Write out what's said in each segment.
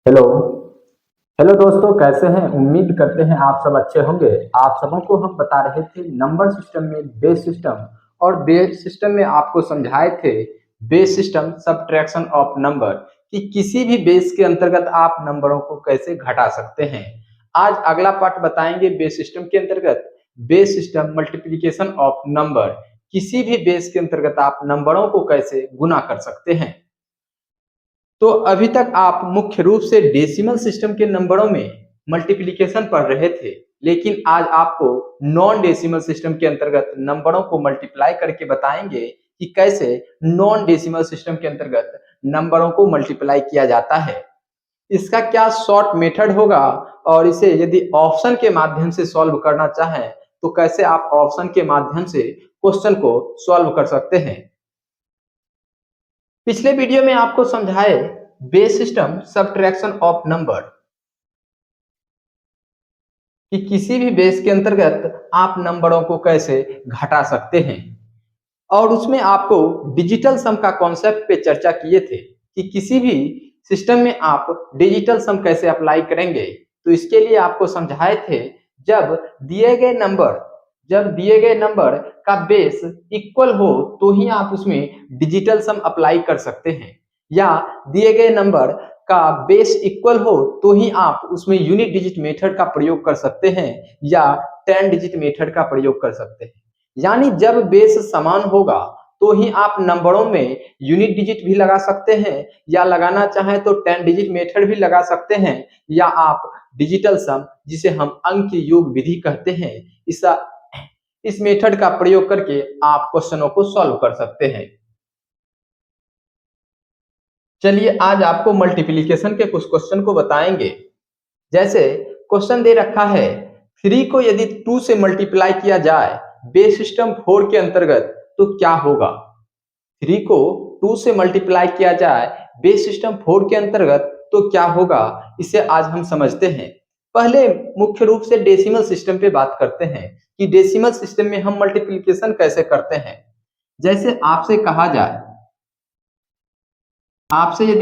Hello. Hello दोस्तों, कैसे हैं? उम्मीद करते हैं आप सब अच्छे होंगे। आप सबों को हम बता रहे थे नंबर सिस्टम में बेस सिस्टम, और बेस सिस्टम में आपको समझाए थे base system subtraction of number, कि किसी भी बेस के अंतर्गत आप नंबरों को कैसे घटा सकते हैं। आज अगला पार्ट बताएंगे बेस सिस्टम के अंतर्गत base system multiplication of number. किसी भी बेस के अंतर्गत आप नंबरों को कैसे गुना कर सकते हैं। तो अभी तक आप मुख्य रूप से डेसिमल सिस्टम के नंबरों में मल्टीप्लिकेशन पढ़ रहे थे, लेकिन आज आपको नॉन डेसिमल सिस्टम के अंतर्गत नंबरों को मल्टीप्लाई करके बताएंगे कि कैसे नॉन डेसिमल सिस्टम के अंतर्गत नंबरों को मल्टीप्लाई किया जाता है। इसका क्या शॉर्ट मेथड होगा, और इसे यदि ऑप्शन के माध्यम से सॉल्व करना चाहें तो कैसे आप ऑप्शन के माध्यम से क्वेश्चन को सॉल्व कर सकते हैं। पिछले वीडियो में आपको समझाए base system subtraction of number, कि किसी भी बेस के अंतर्गत आप नंबरों को कैसे घटा सकते हैं। और उसमें आपको डिजिटल सम का कॉन्सेप्ट पे चर्चा किए थे कि किसी भी सिस्टम में आप डिजिटल सम कैसे अप्लाई करेंगे। तो इसके लिए आपको समझाए थे जब दिए गए नंबर का बेस इक्वल हो तो ही आप उसमें डिजिटल सम अप्लाई कर सकते हैं, या दिए गए नंबर का बेस इक्वल हो तो ही आप उसमें यूनिट डिजिट मेथड का प्रयोग कर सकते हैं, या 10 डिजिट मेथड का प्रयोग कर सकते हैं। यानी जब बेस समान होगा तो ही आप नंबरों में यूनिट डिजिट भी लगा सकते हैं, या लगाना चाहें तो 10 डिजिट मेथड भी लगा सकते हैं, या आप डिजिटल सम, जिसे हम अंक योग विधि कहते हैं, इस मेथड का प्रयोग करके आप क्वेश्चनों को सॉल्व कर सकते हैं। चलिए आज आपको मल्टीप्लिकेशन के कुछ क्वेश्चन को बताएंगे। जैसे क्वेश्चन दे रखा है 3 को यदि 2 से मल्टीप्लाई किया जाए बेस सिस्टम 4 के अंतर्गत तो क्या होगा। 3 को 2 से मल्टीप्लाई किया जाए बेस सिस्टम 4 के अंतर्गत तो क्या होगा, इसे आज हम समझते हैं। पहले मुख्य रूप से डेसिमल सिस्टम पे बात करते हैं कि डेसिमल सिस्टम में हम मल्टीप्लिकेशन कैसे करते हैं। जैसे आपसे यदि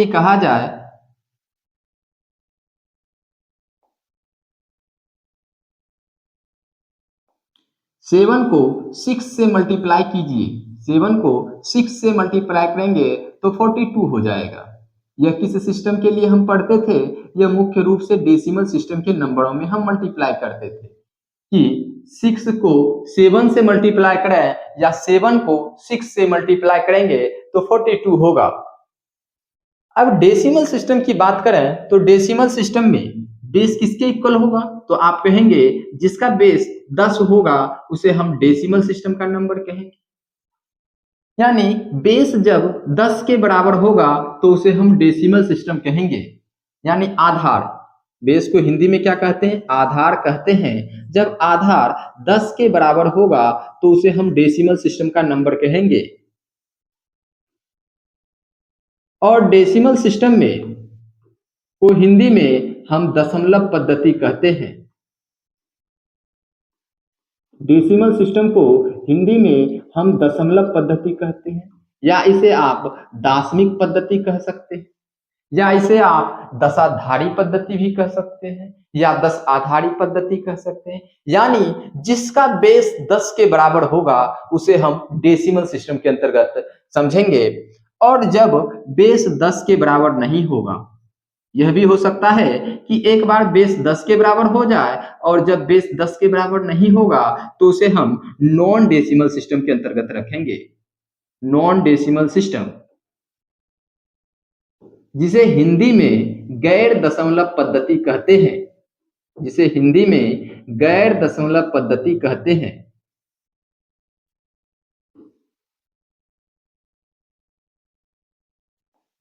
कहा जाए 7 को 6 से मल्टीप्लाई कीजिए, 7 को 6 से मल्टीप्लाई करेंगे तो 42 हो जाएगा। यह किस सिस्टम के लिए हम पढ़ते थे? यह मुख्य रूप से डेसिमल सिस्टम के नंबरों में हम मल्टीप्लाई करते थे कि 6 को 7 से मल्टीप्लाई करें या 7 को 6 से मल्टीप्लाई करेंगे तो 42 होगा। अब डेसिमल सिस्टम की बात करें तो डेसिमल सिस्टम में बेस किसके इक्वल होगा, तो आप कहेंगे जिसका बेस 10 होगा उसे हम डेसिमल सिस्टम का नंबर कहेंगे। यानी बेस जब 10 के बराबर होगा तो उसे हम डेसिमल सिस्टम कहेंगे। यानी आधार, बेस को हिंदी में क्या कहते हैं? आधार कहते हैं। जब आधार 10 के बराबर होगा तो उसे हम डेसिमल सिस्टम का नंबर कहेंगे। और डेसिमल सिस्टम में को हिंदी में हम दशमलव पद्धति कहते हैं। डेसिमल सिस्टम को हिंदी में हम दशमलव पद्धति कहते हैं, या इसे आप दाशमिक पद्धति कह सकते हैं, या इसे आप दशाधारी पद्धति भी कह सकते हैं, या 10 आधारी पद्धति कह सकते हैं। यानी जिसका बेस 10 के बराबर होगा उसे हम डेसिमल सिस्टम के अंतर्गत समझेंगे। और जब बेस 10 के बराबर नहीं होगा, यह भी हो सकता है कि एक बार बेस 10 के बराबर हो जाए और जब बेस 10 के बराबर नहीं होगा तो उसे हम नॉन डेसिमल सिस्टम के अंतर्गत रखेंगे। नॉन डेसिमल सिस्टम, जिसे हिंदी में गैर दशमलव पद्धति कहते हैं, जिसे हिंदी में गैर दशमलव पद्धति कहते हैं।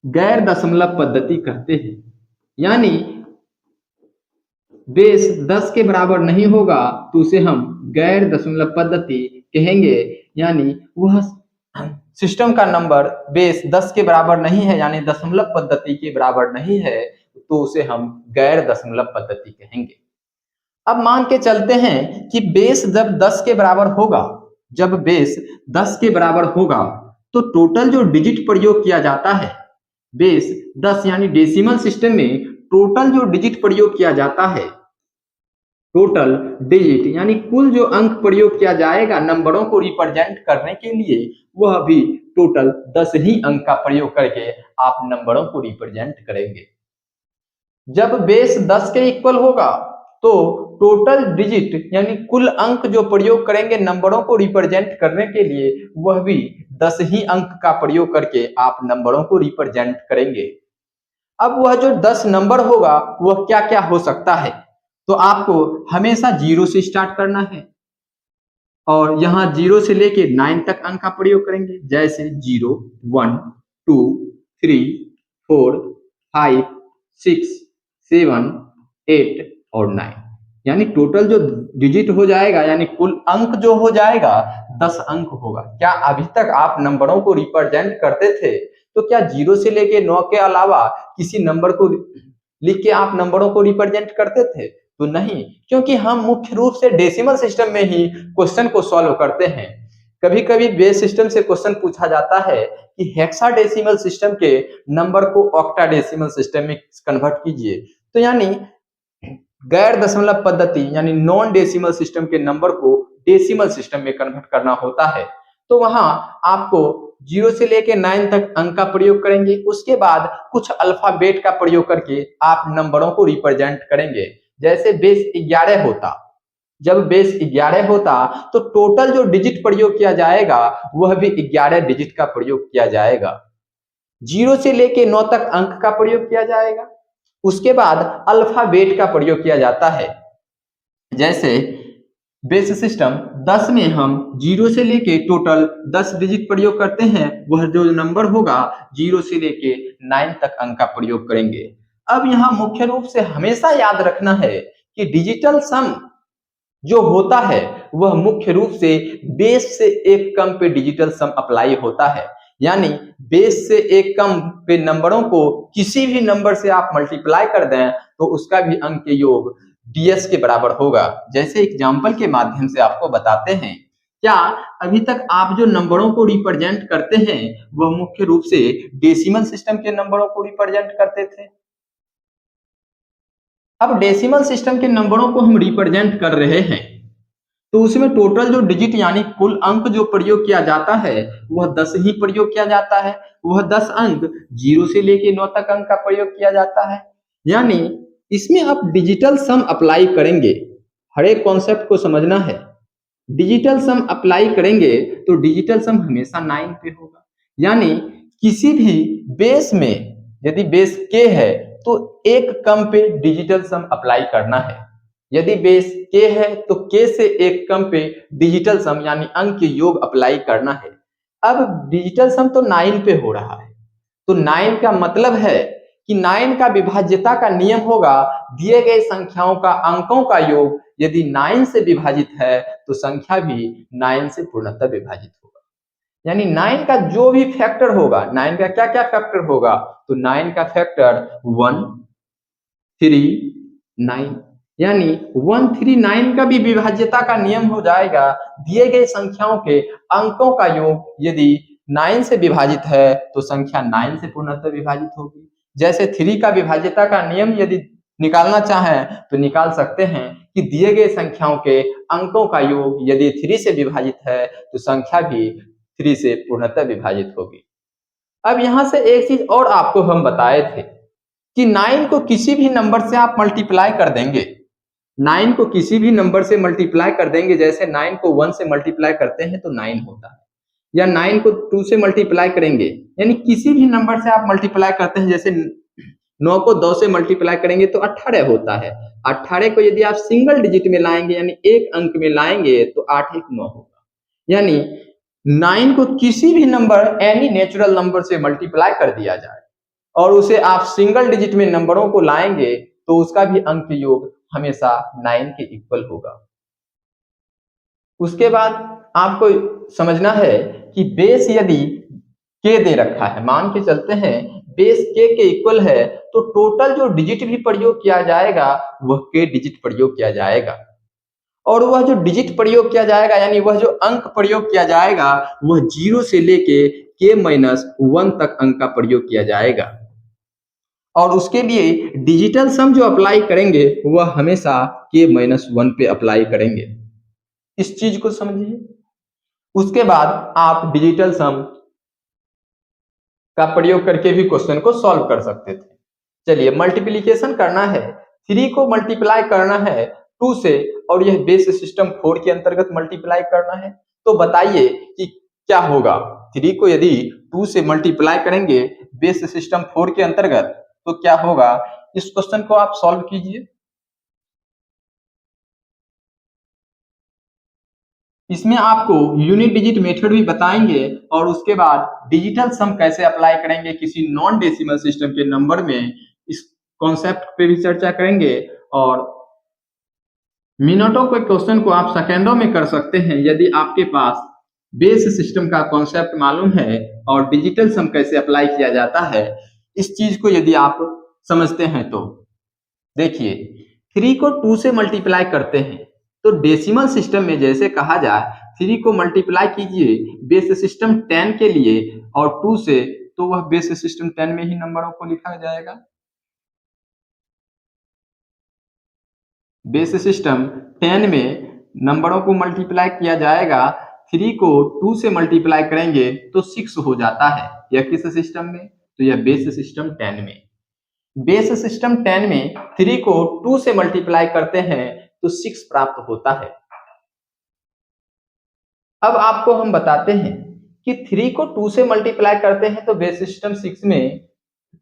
गैर दशमलव पद्धति कहते हैं, यानी बेस 10 के बराबर नहीं होगा तो उसे हम गैर दशमलव पद्धति कहेंगे। यानी वह सिस्टम का नंबर बेस 10 के बराबर नहीं है, यानी दशमलव पद्धति के बराबर नहीं है, तो उसे हम गैर दशमलव पद्धति कहेंगे। अब मान के चलते हैं कि बेस जब 10 के बराबर होगा, जब बेस 10 के बराबर होगा तो टोटल जो डिजिट प्रयोग किया जाता है बेस 10, यानी डेसिमल सिस्टम में टोटल जो डिजिट प्रयोग किया जाता है, टोटल डिजिट यानी कुल जो अंक प्रयोग किया जाएगा नंबरों को रिप्रेजेंट करने के लिए, वह भी टोटल 10 ही अंक का प्रयोग करके आप नंबरों को रिप्रेजेंट करेंगे। जब बेस 10 के इक्वल होगा तो टोटल डिजिट यानी कुल अंक जो प्रयोग करेंगे नंबरों को रिप्रेजेंट करने के लिए, वह भी 10 ही अंक का प्रयोग करके आप नंबरों को रिप्रेजेंट करेंगे। अब वह जो 10 नंबर होगा वह क्या क्या हो सकता है, तो आपको हमेशा 0 से स्टार्ट करना है और यहाँ 0 से लेके 9 तक अंक का प्रयोग करेंगे, जैसे 0, 1, 2, 3, 4, 5, 6, 7, 8 और 9। यानी टोटल जो डिजिट हो जाएगा यानी कुल अंक जो हो जाएगा 10 अंक होगा। क्या अभी तक आप नंबरों को रिप्रेजेंट करते थे तो क्या 0 से लेके 9 के अलावा किसी नंबर को लिख के आप नंबरों को रिप्रेजेंट करते थे? तो नहीं, क्योंकि हम मुख्य रूप से डेसिमल सिस्टम में ही क्वेश्चन को सॉल्व करते हैं। कभी कभी बेस सिस्टम से क्वेश्चन पूछा जाता है कि हेक्साडेसिमल सिस्टम के नंबर को ऑक्टाडेसिमल सिस्टम में कन्वर्ट कीजिए, तो यानी गैर दशमलव पद्धति यानी नॉन डेसिमल सिस्टम के नंबर को डेसिमल सिस्टम में कन्वर्ट करना होता है। तो वहां आपको 0 से लेके 9 तक अंक का प्रयोग करेंगे, उसके बाद कुछ अल्फाबेट का प्रयोग करके आप नंबरों को रिप्रेजेंट करेंगे। जैसे बेस 11 होता, जब बेस 11 होता तो टोटल जो डिजिट प्रयोग किया जाएगा वह भी 11 डिजिट का प्रयोग किया जाएगा। 0 से लेके 9 तक अंक का प्रयोग किया जाएगा, उसके बाद अल्फाबेट का प्रयोग किया जाता है। जैसे बेस सिस्टम 10 में हम 0 से लेके टोटल 10 डिजिट प्रयोग करते हैं, वह जो नंबर होगा 0 से लेके 9 तक अंक का प्रयोग करेंगे। अब यहाँ मुख्य रूप से हमेशा याद रखना है कि डिजिटल सम जो होता है वह मुख्य रूप से बेस से एक कम पे डिजिटल सम अप्लाई होता है। यानी बेस से एक कम पे नंबरों को किसी भी नंबर से आप मल्टीप्लाई कर दें तो उसका भी अंक के योग डीएस के बराबर होगा। जैसे एग्जाम्पल के माध्यम से आपको बताते हैं, क्या अभी तक आप जो नंबरों को रिप्रेजेंट करते हैं वह मुख्य रूप से डेसिमल सिस्टम के नंबरों को रिप्रेजेंट करते थे? अब डेसिमल सिस्टम के नंबरों को हम रिप्रेजेंट कर रहे हैं तो उसमें टोटल जो डिजिट यानी कुल अंक जो प्रयोग किया जाता है वह 10 ही प्रयोग किया जाता है। वह 10 अंक 0 से लेके 9 तक अंक का प्रयोग किया जाता है। यानी इसमें आप डिजिटल सम अप्लाई करेंगे, हर एक कॉन्सेप्ट को समझना है। डिजिटल सम अप्लाई करेंगे तो डिजिटल सम हमेशा 9 पे होगा। यानी किसी भी बेस में यदि बेस k है तो एक कम पे डिजिटल सम अप्लाई करना है। यदि बेस k है तो k से एक कम पे डिजिटल सम यानी अंक योग अप्लाई करना है। अब डिजिटल सम तो 9 पे हो रहा है, तो 9 का मतलब है कि 9 का विभाज्यता का नियम होगा दिए गए संख्याओं का अंकों का योग यदि 9 से विभाजित है तो संख्या भी 9 से पूर्णतः विभाजित होगा। यानी 9 का जो भी फैक्टर होगा, 9 का क्या क्या फैक्टर होगा, तो 9 का फैक्टर 1, 3, 9, यानी 139 का भी विभाज्यता का नियम हो जाएगा दिए गए संख्याओं के अंकों का योग यदि 9 से विभाजित है तो संख्या 9 से पूर्णतः विभाजित होगी। जैसे 3 का विभाज्यता का नियम यदि निकालना चाहें तो निकाल सकते हैं कि दिए गए संख्याओं के अंकों का योग यदि 3 से विभाजित है तो संख्या भी 3 से पूर्णतः विभाजित होगी। अब यहां से एक चीज और आपको हम बताए थे कि 9 को किसी भी नंबर से आप मल्टीप्लाई कर देंगे, 9 को किसी भी नंबर से मल्टीप्लाई कर देंगे। जैसे 9 को 1 से मल्टीप्लाई करते हैं तो 9 होता है, या 9 को 2 से मल्टीप्लाई करेंगे, यानी किसी भी नंबर से आप मल्टीप्लाई करते हैं। जैसे 9 को 2 से मल्टीप्लाई करेंगे तो 18 होता है। 18 को यदि आप सिंगल डिजिट में लाएंगे यानी एक अंक में लाएंगे तो 8 1 9 होगा। यानी 9 को किसी भी नंबर एनी नेचुरल नंबर से मल्टीप्लाई कर दिया जाए और उसे आप सिंगल डिजिट में नंबरों को लाएंगे तो उसका भी अंक योग हमेशा 9 के इक्वल होगा। उसके बाद आपको समझना है कि बेस यदि k दे रखा है, मान के चलते हैं बेस k के इक्वल है तो टोटल जो डिजिट भी प्रयोग किया जाएगा वह k डिजिट प्रयोग किया जाएगा और वह जो डिजिट प्रयोग किया जाएगा यानी वह जो अंक प्रयोग किया जाएगा वह 0 से लेके k-1 तक अंक का प्रयोग किया जाएगा। और उसके लिए डिजिटल सम जो अप्लाई करेंगे वह हमेशा k-1 पे अप्लाई करेंगे। इस चीज को समझिए। उसके बाद आप डिजिटल सम का प्रयोग करके भी क्वेश्चन को सॉल्व कर सकते थे। चलिए, मल्टीप्लिकेशन करना है, 3 को मल्टीप्लाई करना है 2 से, और यह बेस सिस्टम 4 के अंतर्गत मल्टीप्लाई करना है। तो बताइए कि क्या होगा। 3 को यदि 2 से मल्टीप्लाई करेंगे बेस सिस्टम 4 के अंतर्गत तो क्या होगा। इस क्वेश्चन को आप सॉल्व कीजिए। इसमें आपको यूनिट डिजिट मेथड भी बताएंगे और उसके बाद डिजिटल सम कैसे अप्लाई करेंगे किसी नॉन डेसिमल सिस्टम के नंबर में, इस कॉन्सेप्ट पे भी चर्चा करेंगे। और मिनटों के क्वेश्चन को आप सेकेंडों में कर सकते हैं यदि आपके पास बेस सिस्टम का कॉन्सेप्ट मालूम है और डिजिटल सम कैसे अप्लाई किया जाता है, इस चीज को यदि आप समझते हैं तो देखिए, 3 को 2 से मल्टीप्लाई करते हैं तो डेसिमल सिस्टम में जैसे कहा जाए 3 को मल्टीप्लाई कीजिए बेस सिस्टम 10 के लिए और 2 से, तो वह बेस सिस्टम 10 में ही नंबरों को लिखा जाएगा। बेस सिस्टम 10 में नंबरों को मल्टीप्लाई किया जाएगा। 3 को 2 से मल्टीप्लाई करेंगे तो 6 हो जाता है। यह किस सिस्टम में, तो यह बेस सिस्टम 10 में। बेस सिस्टम 10 में 3 को 2 से मल्टीप्लाई करते हैं तो 6 प्राप्त होता है। अब आपको हम बताते हैं कि 3 को 2 से मल्टीप्लाई करते हैं तो बेस सिस्टम 6 में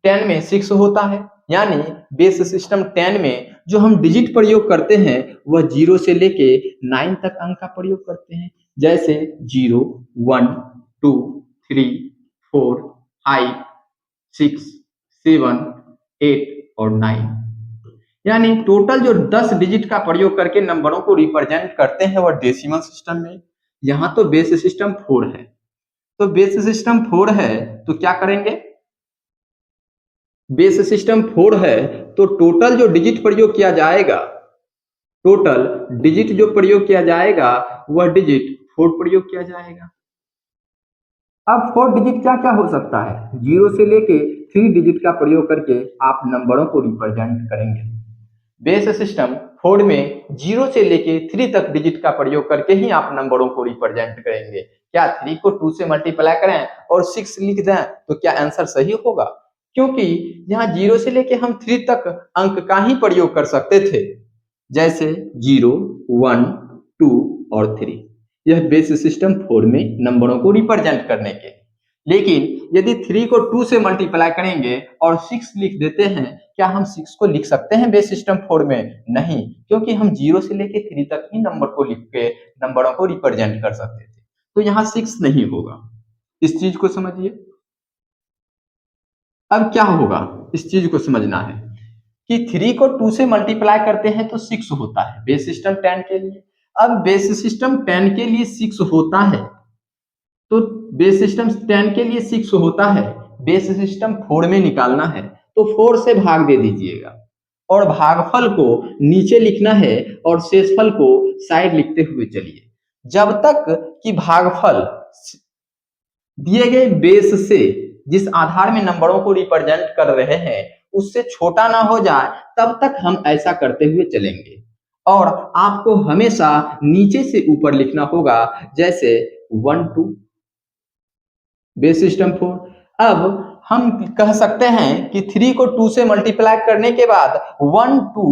10 में 6 होता है। यानी बेस सिस्टम 10 में जो हम डिजिट प्रयोग करते हैं वह 0 से लेके 9 तक अंक का प्रयोग करते हैं। जैसे 0, 1, 2, 3, 4, 5, 6, 7, 8 और 9। यानी टोटल जो 10 डिजिट का प्रयोग करके नंबरों को रिप्रेजेंट करते हैं वह डेसिमल सिस्टम में। यहाँ तो बेस सिस्टम 4 है, तो बेस सिस्टम 4 है तो क्या करेंगे, बेस सिस्टम 4 है तो टोटल जो डिजिट प्रयोग किया जाएगा, टोटल डिजिट जो प्रयोग किया जाएगा वह डिजिट 4 प्रयोग किया जाएगा। अब 4 डिजिट क्या क्या हो सकता है, 0 से लेके 3 डिजिट का प्रयोग करके आप नंबरों को रिप्रेजेंट करेंगे। बेस सिस्टम 4 में 0 से लेके 3 तक डिजिट का प्रयोग करके ही आप नंबरों को रिप्रेजेंट करेंगे। क्या 3 को 2 से मल्टीप्लाई करें और 6 लिख दें तो क्या आंसर सही होगा, क्योंकि यहाँ 0 से लेके हम 3 तक अंक का ही प्रयोग कर सकते थे। जैसे 0, 1, 2 और 3, यह बेस सिस्टम 4 में नंबरों को रिप्रेजेंट करने के। लेकिन यदि 3 को 2 से मल्टीप्लाई करेंगे और 6 लिख देते हैं, क्या हम 6 को लिख सकते हैं बेस सिस्टम 4 में? नहीं, क्योंकि हम 0 से लेके 3 तक ही नंबर को लिख के नंबरों को रिप्रेजेंट कर सकते थे, तो यहाँ 6 नहीं होगा। इस चीज को समझिए। अब क्या होगा, इस चीज को समझना है कि 3 को 2 से मल्टीप्लाई करते हैं तो 6 होता है बेस सिस्टम 10 के लिए। अब बेस सिस्टम 10 के लिए 6 होता है, तो बेस सिस्टम 10 के लिए 6 होता है, बेस सिस्टम 4 में निकालना है तो 4 से भाग दे दीजिएगा और भागफल को नीचे लिखना है और शेषफल को साइड लिखते हुए चलिए, जब तक कि भागफल दिए गए बेस से जिस आधार में नंबरों को रिप्रेजेंट कर रहे हैं उससे छोटा ना हो जाए तब तक हम ऐसा करते हुए चलेंगे। और आपको हमेशा नीचे से ऊपर लिखना होगा, जैसे 1, 2 बेस सिस्टम 4। अब हम कह सकते हैं कि 3 को 2 से मल्टीप्लाई करने के बाद 1, 2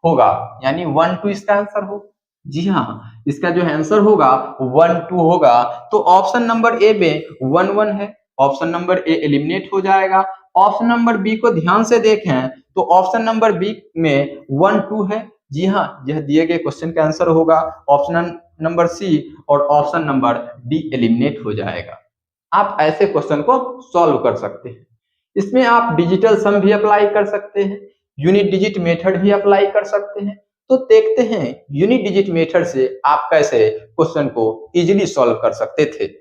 होगा, यानी 1, 2 इसका आंसर हो। जी हाँ, इसका जो आंसर होगा 1, 2 होगा। तो ऑप्शन नंबर ए में 1, 1 है, ऑप्शन नंबर ए एलिमिनेट हो जाएगा। ऑप्शन नंबर बी को ध्यान से देखें तो ऑप्शन नंबर बी में 1, 2 है। जी हाँ, यह दिए गए क्वेश्चन का आंसर होगा। ऑप्शन नंबर सी और ऑप्शन नंबर डी एलिमिनेट हो जाएगा। आप ऐसे क्वेश्चन को सॉल्व कर सकते हैं। इसमें आप डिजिटल सम भी अप्लाई कर सकते हैं, यूनिट डिजिट मेथड भी अप्लाई कर सकते हैं। तो देखते हैं यूनिट डिजिट मेथड से आप कैसे क्वेश्चन को इजीली सॉल्व कर सकते थे।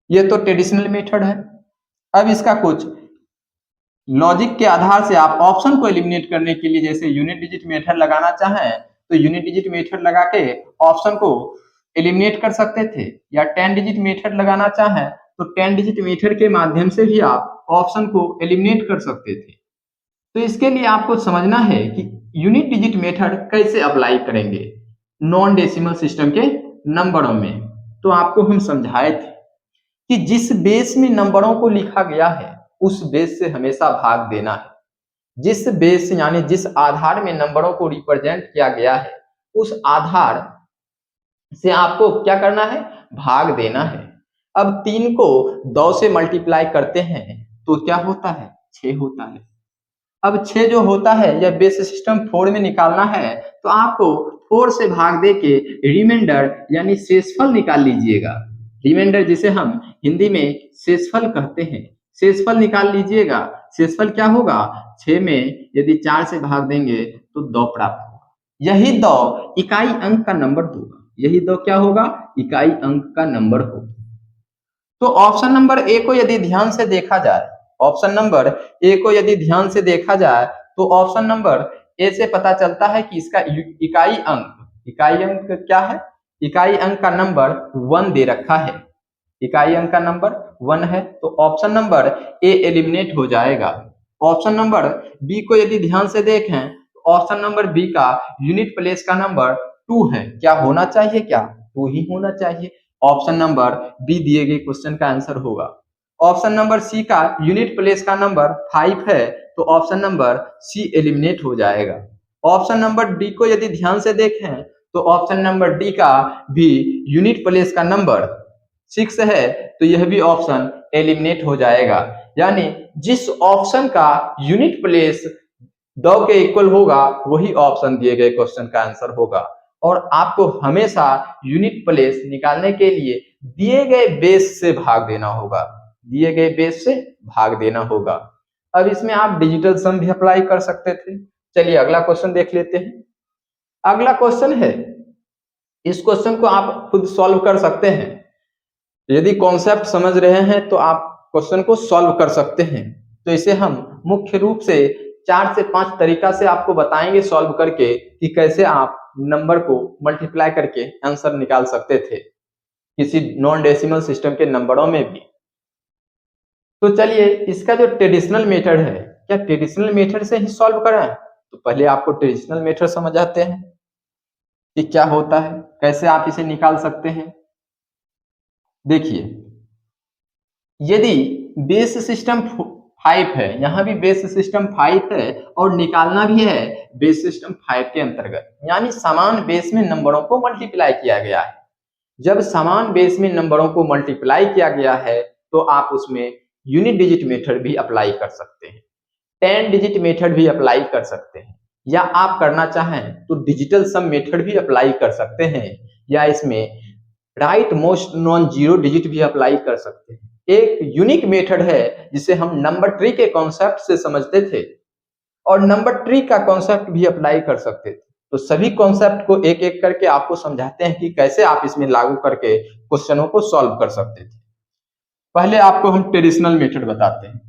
ये तो ट्रेडिशनल मेथड है। अब इसका कुछ लॉजिक के आधार से आप ऑप्शन को एलिमिनेट करने के लिए जैसे यूनिट डिजिट मेथड लगाना चाहें तो यूनिट डिजिट मेथड लगा के ऑप्शन को एलिमिनेट कर सकते थे, या 10 डिजिट मेथड लगाना चाहें तो 10 डिजिट मेथड के माध्यम से भी आप ऑप्शन को एलिमिनेट कर सकते थे। तो इसके लिए आपको समझना है कि यूनिट डिजिट मेथड कैसे अप्लाई करेंगे नॉन डेसिमल सिस्टम के नंबरों में। तो आपको हम समझाए थे कि जिस बेस में नंबरों को लिखा गया है उस बेस से हमेशा भाग देना है। जिस बेस यानी जिस आधार में नंबरों को रिप्रेजेंट किया गया है उस आधार से आपको क्या करना है, भाग देना है। अब 3 को 2 से मल्टीप्लाई करते हैं तो क्या होता है, 6 होता है। अब 6 जो होता है यह बेस सिस्टम 4 में निकालना है तो आपको 4 से भाग दे के रिमाइंडर यानी शेषफल निकाल लीजिएगा। रिमाइंडर जिसे हम हिंदी में शेषफल कहते हैं, शेषफल निकाल लीजिएगा। शेषफल क्या होगा, 6 में यदि 4 से भाग देंगे तो 2 प्राप्त होगा। यही 2 इकाई अंक का नंबर होगा। यही 2 क्या होगा, इकाई अंक का नंबर होगा। तो ऑप्शन नंबर ए को यदि ध्यान से देखा जाए, ऑप्शन नंबर ए को यदि ध्यान से देखा जाए तो ऑप्शन नंबर ए से पता चलता है कि इसका इकाई अंक क्या है, इकाई अंक का नंबर 1 दे रखा है। इकाई अंक का नंबर 1 है तो ऑप्शन नंबर ए एलिमिनेट हो जाएगा। ऑप्शन नंबर बी को यदि ध्यान से देखें तो ऑप्शन नंबर बी का यूनिट प्लेस का नंबर 2 है। क्या होना चाहिए, क्या 2 ही होना चाहिए। ऑप्शन नंबर बी दिए गए क्वेश्चन का आंसर होगा। ऑप्शन नंबर सी का यूनिट प्लेस का नंबर 5 है तो ऑप्शन नंबर सी एलिमिनेट हो जाएगा। ऑप्शन नंबर डी को यदि ध्यान से देखें तो ऑप्शन नंबर डी का भी यूनिट प्लेस का नंबर 6 है तो यह भी ऑप्शन एलिमिनेट हो जाएगा। यानी जिस ऑप्शन का यूनिट प्लेस 2 के इक्वल होगा वही ऑप्शन दिए गए क्वेश्चन का आंसर होगा। और आपको हमेशा यूनिट प्लेस निकालने के लिए दिए गए बेस से भाग देना होगा, दिए गए बेस से भाग देना होगा। अब इसमें आप डिजिटल सम भी अप्लाई कर सकते थे। चलिए अगला क्वेश्चन देख लेते हैं। अगला क्वेश्चन है, इस क्वेश्चन को आप खुद सॉल्व कर सकते हैं। यदि कॉन्सेप्ट समझ रहे हैं तो आप क्वेश्चन को सॉल्व कर सकते हैं। तो इसे हम मुख्य रूप से 4 से 5 तरीका से आपको बताएंगे सॉल्व करके कि कैसे आप नंबर को मल्टीप्लाई करके आंसर निकाल सकते थे किसी नॉन डेसिमल सिस्टम के नंबरों में भी। तो चलिए इसका जो ट्रेडिशनल मेथड है, क्या ट्रेडिशनल मेथड से ही सॉल्व करें? तो पहले आपको ट्रेडिशनल मेथड समझ आते हैं कि क्या होता है, कैसे आप इसे निकाल सकते हैं। देखिए यदि बेस सिस्टम 5 है, यहां भी बेस सिस्टम 5 है और निकालना भी है बेस सिस्टम 5 के अंतर्गत, यानी समान बेस में नंबरों को मल्टीप्लाई किया गया है। जब समान बेस में नंबरों को मल्टीप्लाई किया गया है तो आप उसमें यूनिट डिजिट मेथड भी अप्लाई कर सकते हैं, 10 डिजिट मेथड भी अप्लाई कर सकते हैं, या आप करना चाहें तो डिजिटल सम मेथड भी अप्लाई कर सकते हैं, या इसमें right most non zero digit भी अप्लाई कर सकते हैं। एक यूनिक मेथड है जिसे हम नंबर ट्री के कॉन्सेप्ट से समझते थे और नंबर ट्री का कॉन्सेप्ट भी अप्लाई कर सकते थे। तो सभी कॉन्सेप्ट को एक एक करके आपको समझाते हैं कि कैसे आप इसमें लागू करके क्वेश्चनों को सॉल्व कर सकते थे। पहले आपको हम ट्रेडिशनल मेथड बताते हैं।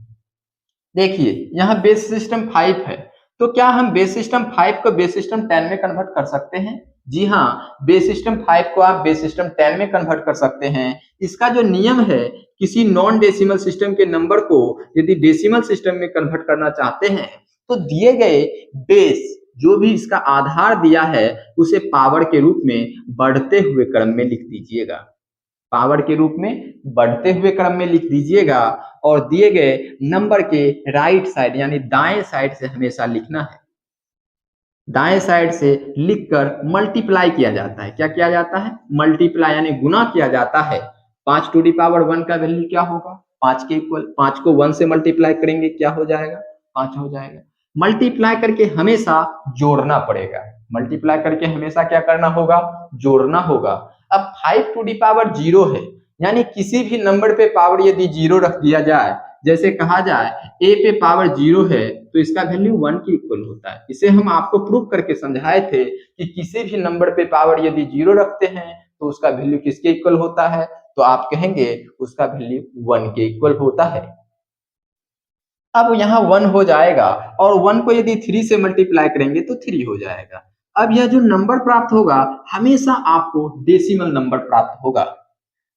देखिए यहाँ बेस सिस्टम 5 है तो क्या हम बेस सिस्टम 5 को बेस सिस्टम 10 में कन्वर्ट कर सकते हैं? जी हाँ, बेस सिस्टम 5 को आप बेस सिस्टम 10 में कन्वर्ट कर सकते हैं। इसका जो नियम है, किसी नॉन डेसिमल सिस्टम के नंबर को यदि डेसिमल सिस्टम में कन्वर्ट करना चाहते हैं तो दिए गए बेस जो भी इसका आधार दिया है उसे पावर के रूप में बढ़ते हुए क्रम में लिख दीजिएगा, पावर के रूप में बढ़ते हुए क्रम में लिख दीजिएगा और दिए गए नंबर के राइट साइड यानी दाएं साइड से हमेशा लिखना है। दाएं साइड से लिखकर मल्टीप्लाई किया जाता है। क्या किया जाता है? मल्टीप्लाई यानी गुना किया जाता है। 5 टू दी पावर 1 का वैल्यू क्या होगा? 5 के इक्वल। 5 को 1 से मल्टीप्लाई करेंगे क्या हो जाएगा? 5 हो जाएगा। मल्टीप्लाई करके हमेशा जोड़ना पड़ेगा। मल्टीप्लाई करके हमेशा क्या करना होगा? जोड़ना होगा। अब 5 टू दी पावर 0 है, यानी किसी भी नंबर पे पावर यदि 0 रख दिया जाए, जैसे कहा जाए a पे पावर 0 है तो इसका वैल्यू 1 के इक्वल होता है। इसे हम आपको प्रूव करके समझाए थे कि किसी भी नंबर पे पावर यदि 0 रखते हैं तो उसका वैल्यू किसके इक्वल होता है? तो आप कहेंगे उसका वैल्यू 1 के इक्वल होता है। अब यहाँ 1 हो जाएगा और 1 को यदि 3 से मल्टीप्लाई करेंगे तो 3 हो जाएगा। अब यह जो नंबर प्राप्त होगा हमेशा आपको डेसिमल नंबर प्राप्त होगा।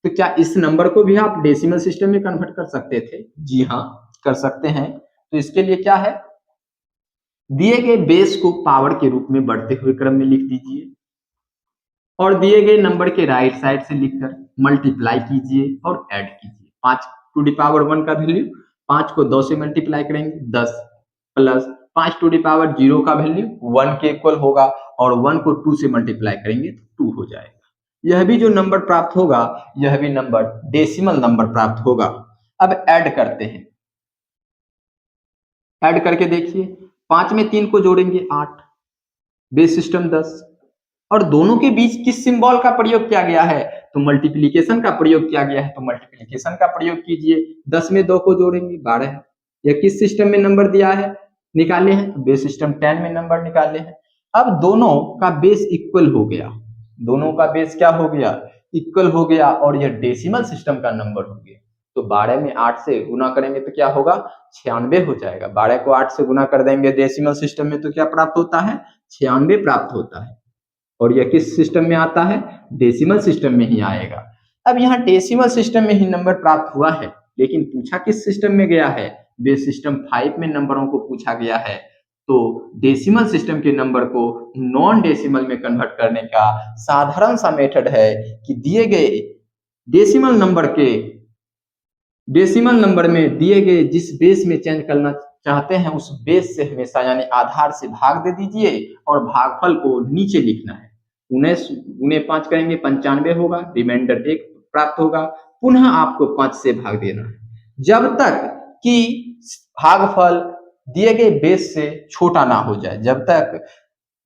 तो क्या इस नंबर को भी आप डेसिमल सिस्टम में कन्वर्ट कर सकते थे? जी हाँ, कर सकते हैं। तो इसके लिए क्या है, दिए गए बेस को पावर के रूप में बढ़ते हुए क्रम में लिख दीजिए और दिए गए नंबर के राइट साइड से लिखकर मल्टीप्लाई कीजिए और ऐड कीजिए। 5 टू द पावर 1 का वैल्यू 5 को 2 से मल्टीप्लाई करेंगे 10 प्लस 5 टू द पावर 0 का वैल्यू 1 के इक्वल होगा और 1 को 2 से मल्टीप्लाई करेंगे तो 2 हो जाएगा। यह भी जो नंबर प्राप्त होगा यह भी नंबर डेसिमल नंबर प्राप्त होगा। अब ऐड करते हैं, ऐड करके देखिए 5 में 3 को जोड़ेंगे 8, बेस सिस्टम 10 और दोनों के बीच किस सिंबल का प्रयोग किया गया है तो मल्टीप्लिकेशन का प्रयोग किया गया है, तो मल्टीप्लिकेशन का प्रयोग कीजिए। 10 में 2 को जोड़ेंगे 12। यह किस सिस्टम में नंबर दिया है निकाले हैं तो बेस सिस्टम 10 में नंबर निकाले हैं। अब दोनों का बेस इक्वल हो गया, दोनों का बेस क्या हो गया इक्वल हो गया और यह डेसिमल सिस्टम का नंबर हो गया। तो 12 में 8 से गुना करेंगे तो क्या होगा 96 हो जाएगा। 12 को 8 से गुना कर देंगे डेसिमल सिस्टम में तो क्या प्राप्त होता है 96 प्राप्त होता है और यह किस सिस्टम में आता है डेसिमल सिस्टम में ही आएगा। अब यहाँ डेसिमल सिस्टम में ही नंबर प्राप्त हुआ है लेकिन पूछा किस सिस्टम में गया है बेस सिस्टम 5 में नंबरों को पूछा गया है। तो डेसिमल सिस्टम के नंबर को नॉन डेसिमल में कन्वर्ट करने का साधारण सा मेथड है कि दिए गए डेसिमल नंबर में दिए गए जिस बेस में चेंज करना चाहते हैं उस बेस से हमेशा यानी आधार से भाग दे दीजिए और भागफल को नीचे लिखना है। 19 गुने 5 करेंगे 95 होगा, रिमाइंडर 1 प्राप्त होगा। पुनः आपको 5 से भाग देना है जब तक कि भागफल दिए गए बेस से छोटा ना हो जाए, जब तक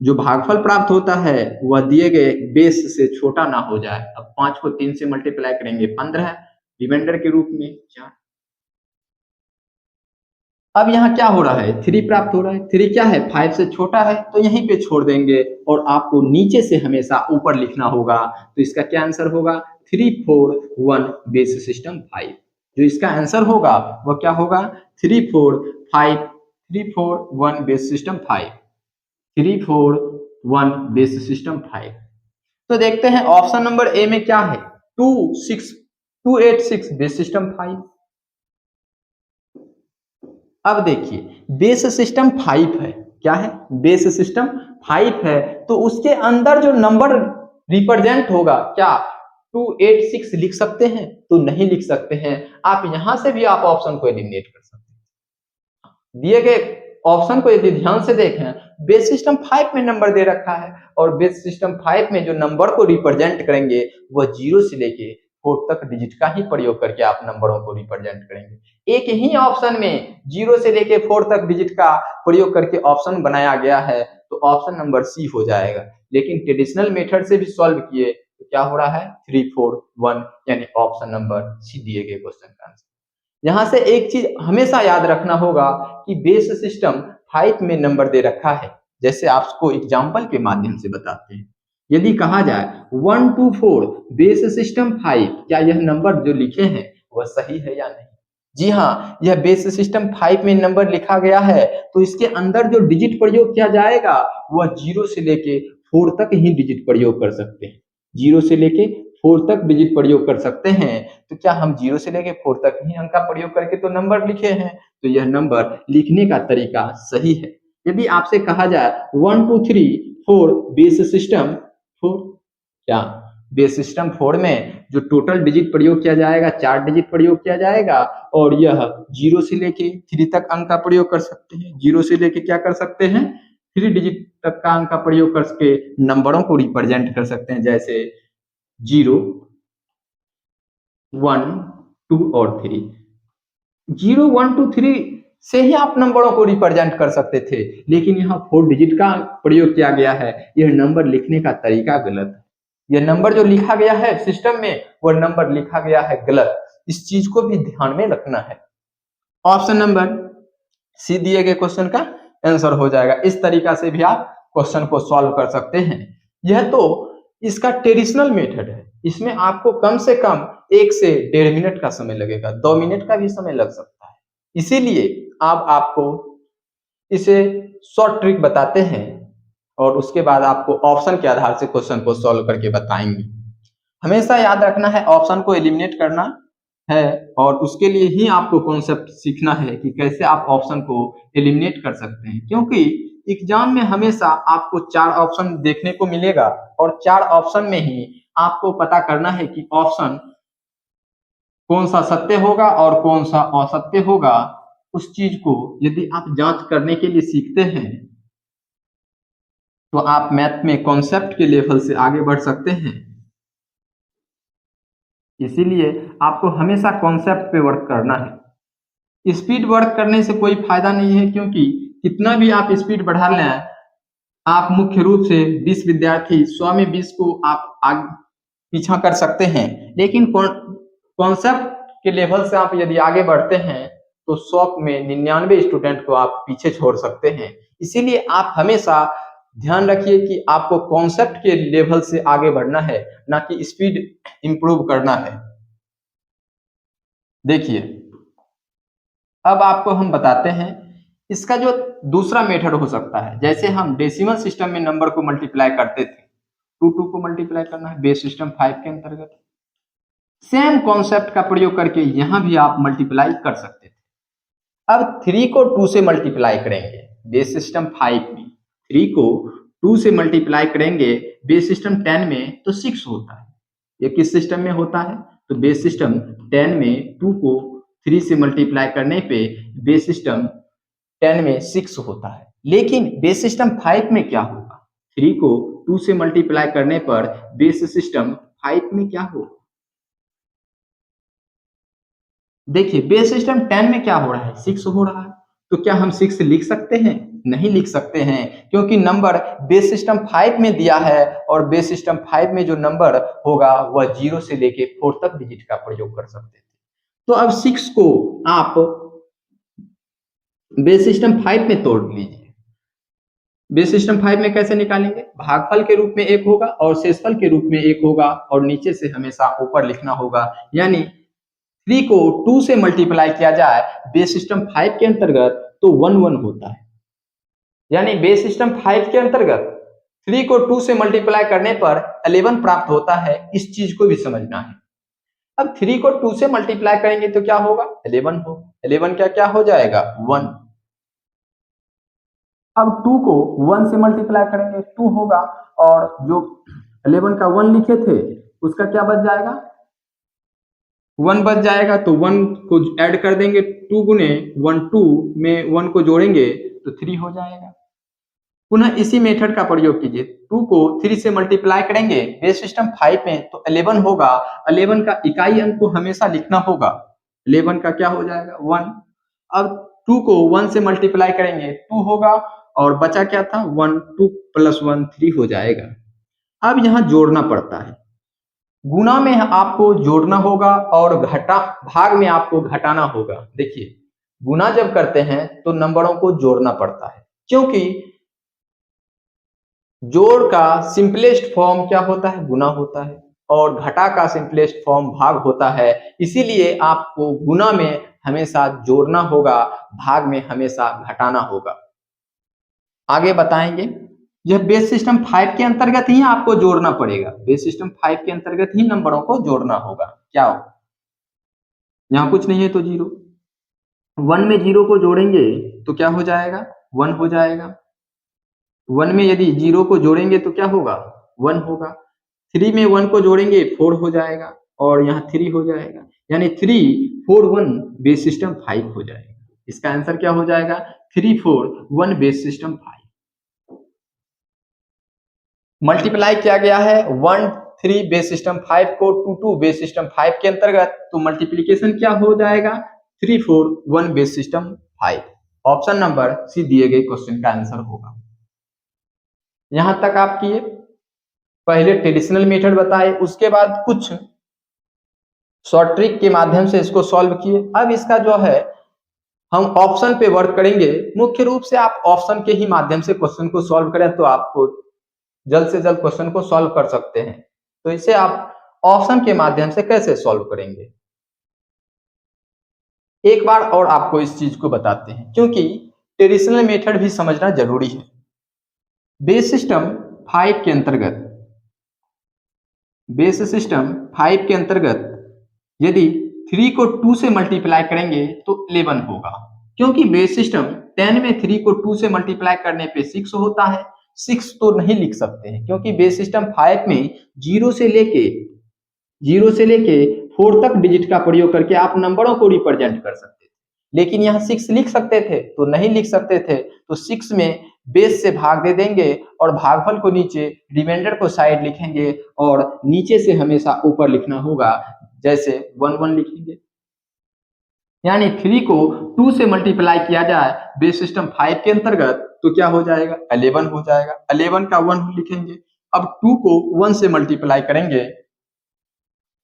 जो भागफल प्राप्त होता है वह दिए गए बेस से छोटा ना हो जाए। अब 5 को 3 से मल्टीप्लाई करेंगे 15, रिमाइंडर के रूप में 4। अब यहाँ क्या हो रहा है 3 प्राप्त हो रहा है, 3 क्या है 5 से छोटा है तो यहीं पे छोड़ देंगे और आपको नीचे से हमेशा ऊपर लिखना होगा। तो इसका क्या आंसर होगा 3 4 1 बेस सिस्टम 5। जो इसका आंसर होगा वह क्या होगा 3 4 5 3 4 1 बेस सिस्टम 5 3 4 1 बेस सिस्टम 5। तो देखते हैं ऑप्शन नंबर ए में क्या है 286 बेस सिस्टम 5। अब देखिए बेस सिस्टम 5 है, क्या है बेस सिस्टम 5 है तो उसके अंदर जो नंबर रिप्रेजेंट होगा क्या 286 लिख सकते हैं तो नहीं लिख सकते हैं। आप यहां से भी आप ऑप्शन को एलिमिनेट कर सकते हैं। दिए गए ऑप्शन को यदि ध्यान से देखें बेस सिस्टम 5 में नंबर दे रखा है और बेस सिस्टम 5 में जो नंबर को रिप्रेजेंट करेंगे वह 0 से लेके 4 तक डिजिट का ही प्रयोग करके आप नंबरों को रिप्रेजेंट करेंगे। एक ही ऑप्शन में 0 से लेके 4 तक डिजिट का प्रयोग करके ऑप्शन बनाया गया है तो ऑप्शन नंबर सी हो जाएगा। लेकिन ट्रेडिशनल मेथड से भी सॉल्व किए तो क्या हो रहा है 3 4 1 यानी ऑप्शन नंबर सी दिए गए क्वेश्चन का आंसर। यहां से एक चीज हमेशा याद रखना होगा कि बेस सिस्टम 5 में नंबर दे रखा है। जैसे आपको एग्जाम्पल के माध्यम से बताते हैं, यदि कहा जाए 1 2 4 बेस सिस्टम 5 क्या यह नंबर जो लिखे हैं वह सही है या नहीं। जी हाँ, यह बेस सिस्टम 5 में नंबर लिखा गया है तो इसके अंदर जो डिजिट प्रयोग किया जाएगा वह 0 से लेके 4 तक ही डिजिट प्रयोग कर सकते हैं। 0 से लेके 4 तक डिजिट प्रयोग कर सकते हैं तो क्या हम 0 से लेके 4 तक ही अंक का प्रयोग करके तो नंबर लिखे हैं तो यह नंबर लिखने का तरीका सही है। यदि आपसे कहा जाए 1 2 3 4 बेस सिस्टम 4 क्या बेस सिस्टम 4 में जो टोटल डिजिट प्रयोग किया जाएगा 4 डिजिट प्रयोग किया जाएगा और यह 0 से लेके 3 तक अंक का प्रयोग कर सकते हैं। 0 से लेके क्या कर सकते हैं 3 डिजिट तक का अंक का प्रयोग करके नंबरों को रिप्रेजेंट कर सकते हैं, जैसे 0 1 2 और 3। 0 1 2 3 से ही आप नंबरों को रिप्रेजेंट कर सकते थे लेकिन यहाँ 4 डिजिट का प्रयोग किया गया है। यह नंबर लिखने का तरीका गलत है। यह नंबर जो लिखा गया है सिस्टम में वह नंबर लिखा गया है गलत। इस चीज को भी ध्यान में रखना है। ऑप्शन नंबर सी दिए गए क्वेश्चन का आंसर हो जाएगा। इस तरीका से भी आप क्वेश्चन को सॉल्व कर सकते हैं। यह तो इसका ट्रेडिशनल मेथड है, इसमें आपको कम से कम 1 से 1.5 मिनट का समय लगेगा, 2 मिनट का भी समय लग सकता है। इसीलिए अब आपको इसे शॉर्ट ट्रिक बताते हैं और उसके बाद आपको ऑप्शन के आधार से क्वेश्चन को सॉल्व करके बताएंगे। हमेशा याद रखना है ऑप्शन को एलिमिनेट करना है और उसके लिए ही आपको कॉन्सेप्ट सीखना है कि कैसे आप ऑप्शन को एलिमिनेट कर सकते हैं, क्योंकि एग्जाम में हमेशा आपको 4 ऑप्शन देखने को मिलेगा और 4 ऑप्शन में ही आपको पता करना है कि ऑप्शन कौन सा सत्य होगा और कौन सा असत्य होगा। उस चीज को यदि आप जांच करने के लिए सीखते हैं तो आप मैथ में कॉन्सेप्ट के लेवल से आगे बढ़ सकते हैं। इसीलिए आपको हमेशा कॉन्सेप्ट पे वर्क करना है। स्पीड वर्क करने से कोई फायदा नहीं है, क्योंकि कितना भी आप स्पीड बढ़ा लें, आप मुख्य रूप से 20 विद्यार्थी 100 में 20 को आप आगे पीछा कर सकते हैं, लेकिन कॉन्सेप्ट के लेवल से आप यदि आगे बढ़ते हैं तो 100 में 99 स्टूडेंट को आप पीछे छोड़ सकते हैं। इसीलिए आप हमेशा ध्यान रखिए कि आपको कॉन्सेप्ट के लेवल से आगे बढ़ना है, ना कि स्पीड इंप्रूव करना है। देखिए, अब आपको हम बताते हैं इसका जो दूसरा मेथड हो सकता है। जैसे हम डेसिमल सिस्टम में नंबर को मल्टीप्लाई करते थे, 2 को मल्टीप्लाई करना है बेस सिस्टम 5 के अंतर्गत। सेम कॉन्सेप्ट का प्रयोग करके यहां भी आप मल्टीप्लाई कर सकते थे। अब 3 को 2 से मल्टीप्लाई करेंगे बेस सिस्टम 5 में, 3 को 2 से मल्टीप्लाई करेंगे बेस सिस्टम 10 में तो 6 होता है। ये किस सिस्टम में होता है? तो बेस सिस्टम 10 में 2 को 3 से मल्टीप्लाई करने पे बेस सिस्टम 10 में 6 होता है। लेकिन बेस सिस्टम 5 में क्या होगा? 3 को 2 से मल्टीप्लाई करने पर बेस सिस्टम 5 में क्या होगा? देखिए, बेस सिस्टम 10 में क्या हो रहा है? 6 हो रहा है। तो क्या हम 6 लिख सकते हैं? नहीं लिख सकते हैं, क्योंकि नंबर बेस सिस्टम 5 में दिया है और बेस सिस्टम 5 में जो नंबर होगा वह 0 से लेके 4 तक डिजिट का प्रयोग कर सकते थे। तो अब 6 को आप बेस सिस्टम 5 में तोड़ लीजिए। बेस सिस्टम 5 में कैसे निकालेंगे? भागफल के रूप में 1 होगा और शेषफल के रूप में 1 होगा और नीचे से हमेशा ऊपर लिखना होगा। यानी 3 को 2 से मल्टीप्लाई किया जाए बेस सिस्टम 5 के अंतर्गत तो 1 होता है। यानी बेस सिस्टम 5 के अंतर्गत 3 को 2 से मल्टीप्लाई करने पर 11 प्राप्त होता है। इस चीज को भी समझना है। अब 3 को 2 से मल्टीप्लाई करेंगे तो क्या होगा? 11 हो। 11 क्या क्या हो जाएगा? 1। अब 2 को 1 से मल्टीप्लाई करेंगे 2 होगा, और जो 11 का 1 लिखे थे उसका क्या बच जाएगा? 1 बच जाएगा। तो 1 को ऐड कर देंगे, 2 गुने 1 2 में 1 को जोड़ेंगे तो 3 हो जाएगा। पुनः इसी मेथड का प्रयोग कीजिए। 2 को 3 से मल्टीप्लाई करेंगे बेस सिस्टम 5 में तो 11 होगा। 11 का इकाई अंक को हमेशा लिखना होगा। 11 का क्या हो जाएगा? 1। अब 2 को 1 से मल्टीप्लाई करेंगे 2 होगा, और बचा क्या था? 1 2 प्लस 1 3 हो जाएगा। अब यहाँ जोड़ना पड़ता है। गुणा में आपको जोड़ना होगा और भाग में आपको घटाना होगा। देखिए, गुणा जब करते हैं तो नंबरों को जोड़ना पड़ता है, क्योंकि जोड़ का सिंपलेस्ट फॉर्म क्या होता है? गुना होता है, और घटा का सिंपलेस्ट फॉर्म भाग होता है। इसीलिए आपको गुना में हमेशा जोड़ना होगा, भाग में हमेशा घटाना होगा। आगे बताएंगे। यह बेस सिस्टम 5 के अंतर्गत ही आपको जोड़ना पड़ेगा। बेस सिस्टम 5 के अंतर्गत ही नंबरों को जोड़ना होगा। क्या हो? यहाँ कुछ नहीं है तो 0। 1 में 0 को जोड़ेंगे तो क्या हो जाएगा? 1 हो जाएगा। 1 में यदि 0 को जोड़ेंगे तो क्या होगा? 1 होगा। 3 में 1 को जोड़ेंगे 4 हो जाएगा, और यहाँ 3 हो जाएगा। यानी 3 4 1 बेस सिस्टम 5 हो जाएगा। इसका आंसर क्या हो जाएगा? 3 4 1 बेस सिस्टम 5। मल्टीप्लाई किया गया है 1 3 बेस सिस्टम 5 को 2 2 बेस सिस्टम 5 के अंतर्गत, तो मल्टीप्लीकेशन क्या हो जाएगा? 3 4 1 base system 5। Option number C दिए गए क्वेश्चन का आंसर होगा। यहां तक आप किए। पहले ट्रेडिशनल मेथड बताए, उसके बाद कुछ शॉर्ट ट्रिक के माध्यम से इसको सॉल्व किए। अब इसका जो है हम ऑप्शन पे वर्क करेंगे। मुख्य रूप से आप ऑप्शन के ही माध्यम से क्वेश्चन को सॉल्व करें तो आपको जल्द से जल्द क्वेश्चन को सॉल्व कर सकते हैं। तो इसे आप ऑप्शन के माध्यम से कैसे सॉल्व करेंगे, एक बार और आपको इस चीज को बताते हैं, क्योंकि ट्रेडिशनल मेथड भी समझना जरूरी है। बेस सिस्टम 5 के अंतर्गत, बेस सिस्टम 5 के अंतर्गत यदि 3 को 2 से मल्टीप्लाई करेंगे तो 11 होगा, क्योंकि बेस सिस्टम 10 में 3 को 2 से मल्टीप्लाई करने पे 6 होता है। 6 तो नहीं लिख सकते हैं क्योंकि बेस सिस्टम 5 में 0 से लेके 4 तक डिजिट का प्रयोग करके आप नंबरों को रिप्रेजेंट कर सकते थे, लेकिन यहाँ 6 लिख सकते थे तो नहीं लिख सकते थे, तो 6 में बेस से भाग दे देंगे और भागफल को नीचे, रिमाइंडर को साइड लिखेंगे और नीचे से हमेशा ऊपर लिखना होगा, जैसे 1 लिखेंगे। यानी 3 को 2 से मल्टीप्लाई किया जाए बेस सिस्टम 5 के अंतर्गत तो क्या हो जाएगा, 11 हो जाएगा। 11 का 1 लिखेंगे। अब 2 को 1 से मल्टीप्लाई करेंगे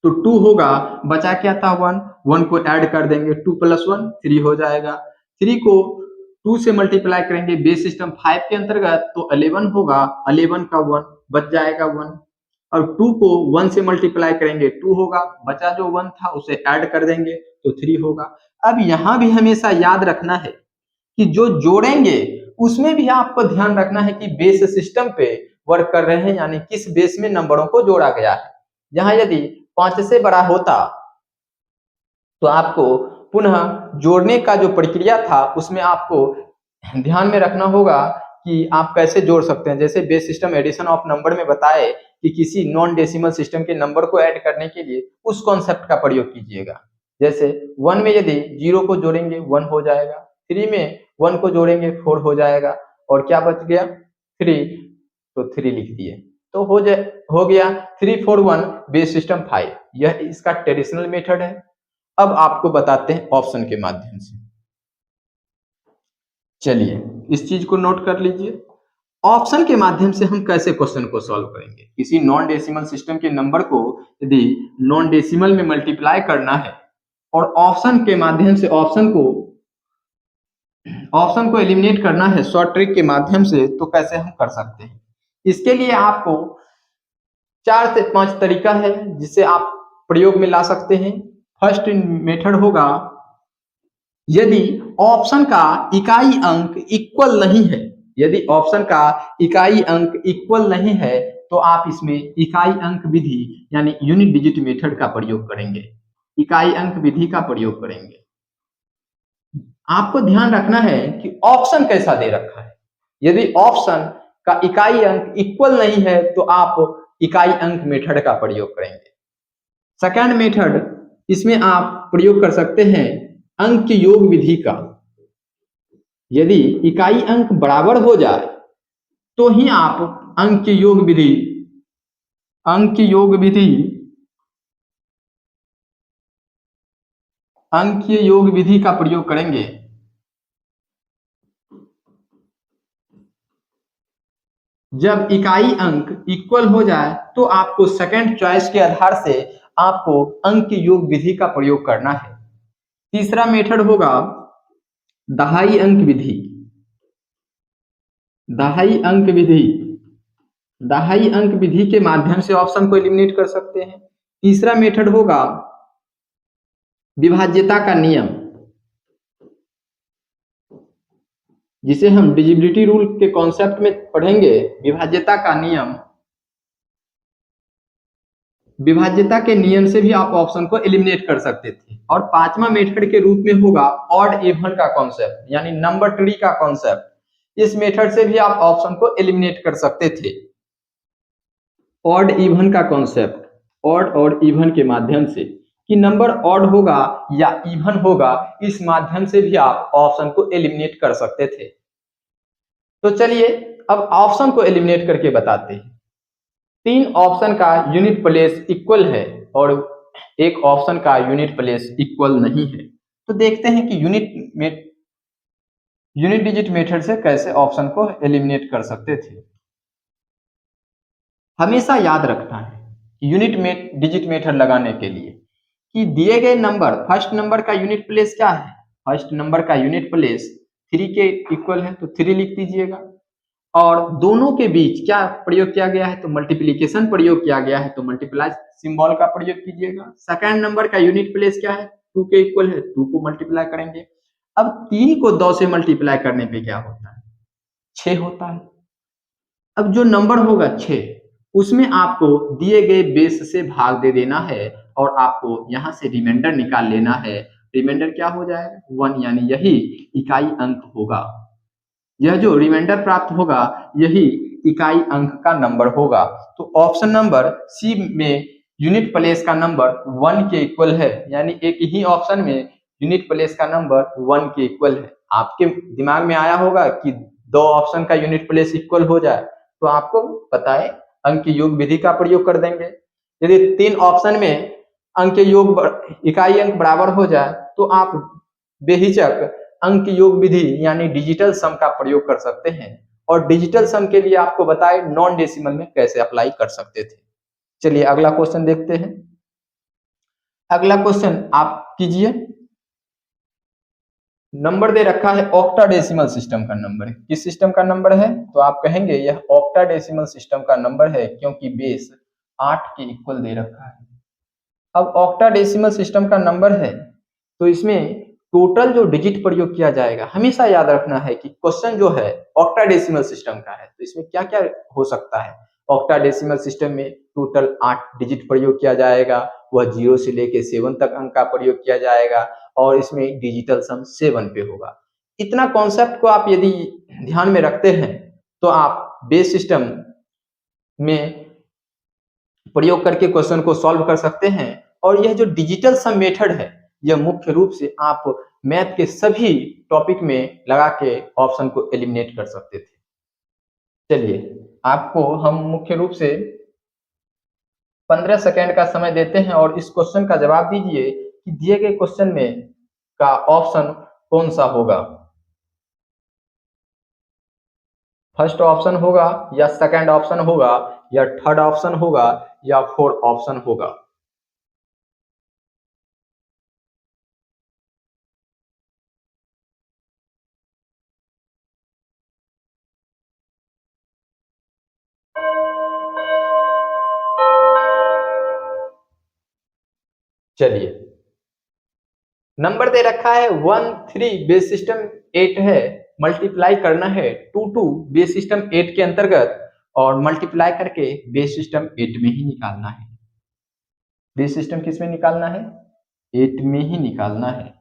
तो 2 होगा, बचा क्या था 1, 1 को ऐड कर देंगे, 2 + 1 3 हो जाएगा। 3 को 2 से मल्टीप्लाई करेंगे बेस सिस्टम 5 के अंतर्गत तो 11 होगा, 11 का 1 बच जाएगा 1। और 2 को 1 से मल्टीप्लाई करेंगे 2 होगा, बचा जो 1 था उसे ऐड कर देंगे तो 3 होगा। अब यहाँ भी हमेशा याद रखना है कि जो जोड़ेंगे उसमें भी आपको ध्यान रखना है कि बेस सिस्टम पे वर्क कर रहे हैं, यानी किस बेस में नंबरों को जोड़ा गया है। यहाँ यदि 5 से बड़ा होता तो आपको पुनः जोड़ने का जो प्रक्रिया था उसमें आपको ध्यान में रखना होगा कि आप कैसे जोड़ सकते हैं। जैसे base system addition of number में बताए कि किसी नॉन डेसिमल सिस्टम के नंबर को ऐड करने के लिए उस कॉन्सेप्ट का प्रयोग कीजिएगा। जैसे 1 में यदि 0 को जोड़ेंगे 1 हो जाएगा, 3 में 1 को जोड़ेंगे 4 हो जाएगा, और क्या बच गया 3, तो 3 लिख दिए तो हो गया 3 4 1 बेस सिस्टम 5। यह इसका ट्रेडिशनल मेथड है। अब आपको बताते हैं ऑप्शन के माध्यम से। चलिए इस चीज को नोट कर लीजिए, ऑप्शन के माध्यम से हम कैसे क्वेश्चन को सॉल्व करेंगे। किसी नॉन डेसिमल सिस्टम के नंबर को यदि नॉन डेसिमल में मल्टीप्लाई करना है और ऑप्शन के माध्यम से ऑप्शन को एलिमिनेट करना है शॉर्ट ट्रिक के माध्यम से, तो कैसे हम कर सकते हैं। इसके लिए आपको 4 से 5 तरीका है जिसे आप प्रयोग में ला सकते हैं। फर्स्ट मेथड होगा, यदि ऑप्शन का इकाई अंक इक्वल नहीं है, यदि ऑप्शन का इकाई अंक इक्वल नहीं है तो आप इसमें इकाई अंक विधि यानी यूनिट डिजिट मेथड का प्रयोग करेंगे, इकाई अंक विधि का प्रयोग करेंगे। आपको ध्यान रखना है कि ऑप्शन कैसा दे रखा है। यदि ऑप्शन का इकाई अंक इक्वल नहीं है तो आप इकाई अंक मेथड का प्रयोग करेंगे। सेकंड मेथड, इसमें आप प्रयोग कर सकते हैं अंक योग विधि का। यदि इकाई अंक बराबर हो जाए तो ही आप अंक योग विधि का प्रयोग करेंगे। जब इकाई अंक इक्वल हो जाए तो आपको सेकंड चॉइस के आधार से आपको अंक योग विधि का प्रयोग करना है। तीसरा मेथड होगा दहाई अंक विधि। दहाई अंक विधि के माध्यम से ऑप्शन को एलिमिनेट कर सकते हैं। तीसरा मेथड होगा विभाज्यता का नियम, जिसे हम डिविजिबिलिटी रूल के कॉन्सेप्ट में पढ़ेंगे। विभाज्यता का नियम, विभाज्यता के नियम से भी आप ऑप्शन को एलिमिनेट कर सकते थे। और पांचवा मेथड के रूप में होगा ऑड इवन का कॉन्सेप्ट यानी नंबर ट्री का कॉन्सेप्ट। इस मेथड से भी आप ऑप्शन को एलिमिनेट कर सकते थे। ऑड इवन का कॉन्सेप्ट, ऑड और इवन के माध्यम से कि नंबर ऑड होगा या इवन होगा, इस माध्यम से भी आप ऑप्शन को एलिमिनेट कर सकते थे। तो चलिए अब ऑप्शन को एलिमिनेट करके बताते हैं। 3 ऑप्शन का यूनिट प्लेस इक्वल है और एक ऑप्शन का यूनिट प्लेस इक्वल नहीं है। तो देखते हैं कि यूनिट डिजिट मेथड से कैसे ऑप्शन को एलिमिनेट कर सकते थे। हमेशा याद रखना है कि यूनिट डिजिट मेथड लगाने के लिए कि दिए गए नंबर, फर्स्ट नंबर का यूनिट प्लेस क्या है, फर्स्ट नंबर का यूनिट प्लेस 3 के इक्वल है तो 3 लिख दीजिएगा। और दोनों के बीच क्या प्रयोग किया गया है, तो मल्टीप्लिकेशन प्रयोग किया गया है तो मल्टीप्लाई सिंबल का प्रयोग कीजिएगा। सेकंड नंबर का यूनिट प्लेस क्या है, 2 के इक्वल है, 2 को मल्टीप्लाई करेंगे। अब 3 को 2 से मल्टीप्लाई करने पे क्या होता है, 6 होता है। अब जो नंबर होगा 6, उसमें आपको दिए गए बेस से भाग दे देना है और आपको यहां से रिमाइंडर निकाल लेना है। रिमाइंडर क्या हो जाएगा 1, यानी यही इकाई अंक होगा। यह जो रिमाइंडर प्राप्त होगा यही इकाई अंक का नंबर होगा। तो ऑप्शन नंबर सी में यूनिट प्लेस का नंबर 1 के इक्वल है, यानी एक ही ऑप्शन में यूनिट प्लेस का नंबर 1 के इक्वल है। आपके दिमाग में आया होगा कि दो ऑप्शन का यूनिट प्लेस इक्वल हो जाए तो आपको पता है अंक योग विधि का प्रयोग कर देंगे। यदि तीन ऑप्शन में अंक योग इकाई अंक बराबर हो जाए तो आप बेहिचक अंक योग विधि यानी डिजिटल सम का प्रयोग कर सकते हैं। और डिजिटल सम के लिए आपको बताए नॉन डेसिमल में कैसे अप्लाई कर सकते थे। चलिए अगला क्वेश्चन देखते हैं। अगला क्वेश्चन आप कीजिए। नंबर दे रखा है ऑक्टाडेसिमल सिस्टम का नंबर। किस सिस्टम का नंबर है? तो आप कहेंगे यह ऑक्टाडेसिमल सिस्टम का नंबर है क्योंकि बेस 8 के इक्वल दे रखा है। अब ऑक्टाडेसिमल सिस्टम का नंबर है तो इसमें टोटल जो डिजिट प्रयोग किया जाएगा, हमेशा याद रखना है कि क्वेश्चन जो है ऑक्टाडेसिमल सिस्टम का है तो इसमें क्या क्या हो सकता है। ऑक्टाडेसिमल सिस्टम में टोटल 8 डिजिट प्रयोग किया जाएगा, वह 0 से लेके 7 तक अंक का प्रयोग किया जाएगा और इसमें डिजिटल सम 7 पे होगा। इतना कॉन्सेप्ट को आप यदि ध्यान में रखते हैं तो आप बेस सिस्टम में प्रयोग करके क्वेश्चन को सॉल्व कर सकते हैं। और यह जो डिजिटल सम मेथड है यह मुख्य रूप से आप मैथ के सभी टॉपिक में लगा के ऑप्शन को एलिमिनेट कर सकते थे। चलिए आपको हम मुख्य रूप से 15 सेकेंड का समय देते हैं और इस क्वेश्चन का जवाब दीजिए कि दिए गए क्वेश्चन में का ऑप्शन कौन सा होगा। फर्स्ट ऑप्शन होगा या सेकंड ऑप्शन होगा या थर्ड ऑप्शन होगा या फोर्थ ऑप्शन होगा। चलिए नंबर दे रखा है 1 3 बेस सिस्टम 8 है, मल्टीप्लाई करना है 2 2 बेस सिस्टम 8 के अंतर्गत और मल्टीप्लाई करके बेस सिस्टम 8 में ही निकालना है। बेस सिस्टम किस में निकालना है? 8 में ही निकालना है।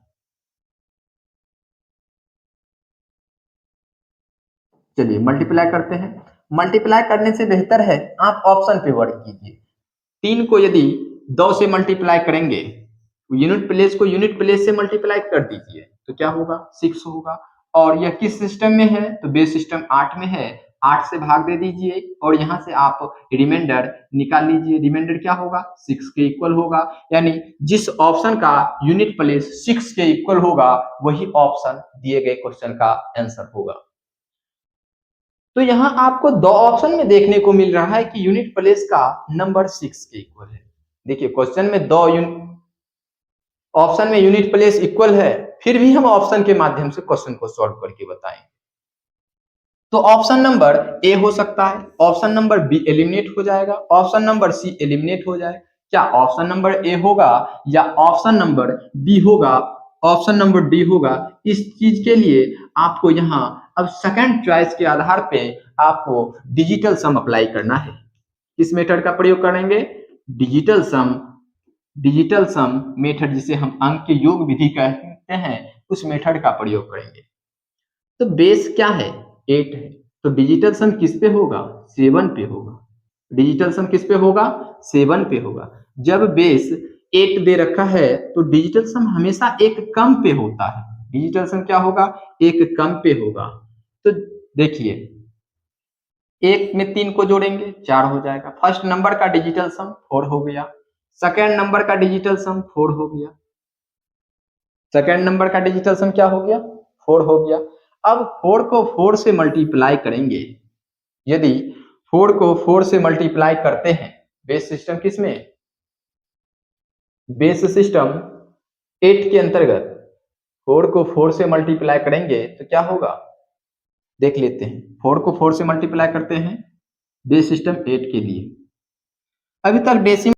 चलिए मल्टीप्लाई करते हैं। मल्टीप्लाई करने से बेहतर है आप ऑप्शन पे वर्क कीजिए। 3 को यदि 2 से मल्टीप्लाई करेंगे यूनिट प्लेस को यूनिट प्लेस से मल्टीप्लाई कर दीजिए तो क्या होगा? 6 होगा। और यह किस सिस्टम में है? तो बेस सिस्टम 8 में है। 8 से भाग दे दीजिए और यहां से आप रिमाइंडर निकाल लीजिए। रिमाइंडर क्या होगा? 6 के इक्वल होगा। यानी जिस ऑप्शन का यूनिट प्लेस 6 के इक्वल होगा वही ऑप्शन दिए गए क्वेश्चन का आंसर होगा। तो यहाँ आपको दो ऑप्शन में देखने को मिल रहा है कि यूनिट प्लेस का नंबर 6 के इक्वल है। देखिए क्वेश्चन में दो ऑप्शन में यूनिट प्लेस इक्वल है, फिर भी हम ऑप्शन के माध्यम से क्वेश्चन को सॉल्व करके बताएंगे। तो ऑप्शन नंबर ए हो सकता है, ऑप्शन नंबर बी एलिमिनेट हो जाएगा, ऑप्शन नंबर सी एलिमिनेट हो जाए। क्या ऑप्शन नंबर ए होगा या ऑप्शन नंबर बी होगा, ऑप्शन नंबर डी होगा? इस चीज के लिए आपको यहाँ अब सेकंड चॉइस के आधार पे आपको डिजिटल सम अप्लाई करना है। किस मेथड का प्रयोग करेंगे? डिजिटल सम। डिजिटल सम मेथड जिसे हम अंक के योग विधि कहते हैं उस मेथड का प्रयोग करेंगे। तो बेस क्या है? 8 है। तो डिजिटल सम किस पे होगा? 7 पे होगा। डिजिटल सम किस पे होगा? 7 पे होगा। जब बेस 8 दे रखा है तो डिजिटल सम हमेशा एक कम पे होता है। डिजिटल सम क्या होगा? एक कम पे होगा। तो देखिए एक में 3 को जोड़ेंगे 4 हो जाएगा। फर्स्ट नंबर का डिजिटल सम 4 हो गया। सेकेंड नंबर का डिजिटल सम 4 हो गया। सेकेंड नंबर का डिजिटल सम क्या हो गया? 4 हो गया। अब 4 को 4 से मल्टीप्लाई करेंगे। यदि 4 को 4 से मल्टीप्लाई करते हैं बेस सिस्टम किस में? बेस सिस्टम 8 के अंतर्गत 4 को 4 से मल्टीप्लाई करेंगे तो क्या होगा? देख लेते हैं। 4 को 4 से मल्टीप्लाई करते हैं बेस सिस्टम 8 के लिए। अभी तक डेसिमल